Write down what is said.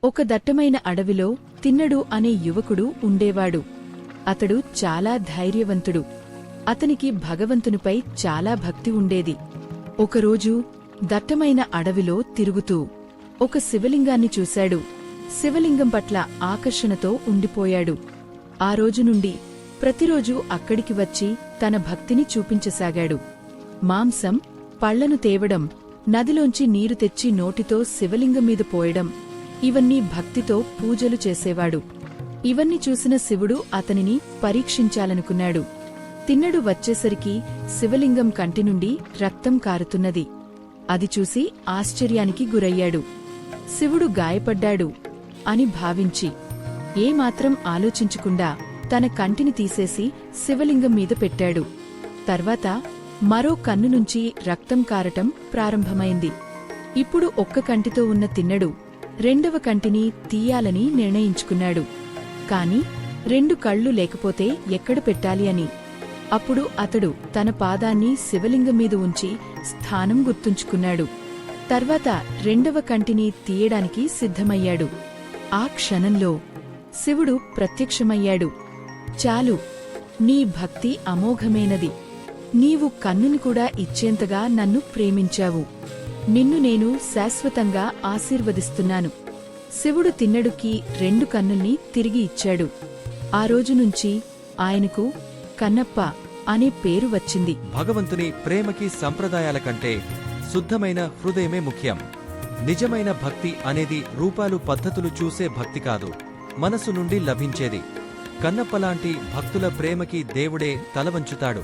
ఒక దట్టమైన అడవిలో తిన్నడు అనే యువకుడు ఉండేవాడు. అతడు చాలా ధైర్యవంతుడు. అతనికి భగవంతునిపై చాలా భక్తి ఉండేది. ఒకరోజు దట్టమైన అడవిలో తిరుగుతూ ఒక శివలింగాన్ని చూశాడు. శివలింగం పట్ల ఆకర్షణతో ఉండిపోయాడు. ఆ రోజు నుండి ప్రతిరోజూ అక్కడికి వచ్చి తన భక్తిని చూపించసాగాడు. మాంసం, పళ్లను తేవడం, నదిలోంచి నీరు తెచ్చి నోటితో శివలింగం మీద పోయడం, ఇవన్నీ భక్తితో పూజలు చేసేవాడు. ఇవన్నీ చూసిన శివుడు అతనిని పరీక్షించాలనుకున్నాడు. తిన్నడు వచ్చేసరికి శివలింగం కంటి నుండి రక్తం కారుతున్నది. అది చూసి ఆశ్చర్యానికి గురయ్యాడు. శివుడు గాయపడ్డాడు అని భావించి ఏమాత్రం ఆలోచించకుండా తన కంటిని తీసేసి శివలింగం మీద పెట్టాడు. తర్వాత మరో కన్ను నుంచి రక్తం కారటం ప్రారంభమైంది. ఇప్పుడు ఒక్క కంటితో ఉన్న తిన్నడు రెండవ కంటిని తీయాలని నిర్ణయించుకున్నాడు. కాని 2 కళ్ళు లేకపోతే ఎక్కడ పెట్టాలి అని. అప్పుడు అతడు తన పాదాన్ని శివలింగం మీద ఉంచి స్థానం గుర్తుంచుకున్నాడు. తర్వాత రెండవ కంటిని తీయడానికి సిద్ధమయ్యాడు. ఆ క్షణంలో శివుడు ప్రత్యక్షమయ్యాడు. చాలు, నీ భక్తి అమోఘమైనది. నీవు కన్నుని కూడా ఇచ్చేంతగా నన్ను ప్రేమించావు. నిన్ను నేను శాశ్వతంగా ఆశీర్వదిస్తున్నాను. శివుడు తిన్నడుకి 2 కన్నుల్ని తిరిగి ఇచ్చాడు. ఆ రోజునుంచి ఆయనకు కన్నప్ప అనే పేరు వచ్చింది. భగవంతుని ప్రేమకి సంప్రదాయాల కంటే శుద్ధమైన హృదయమే ముఖ్యం. నిజమైన భక్తి అనేది రూపాలు, పద్ధతులు చూసే భక్తి కాదు, మనసు నుండి లభించేది. కన్నప్పలాంటి భక్తుల ప్రేమకి దేవుడే తలవంచుతాడు.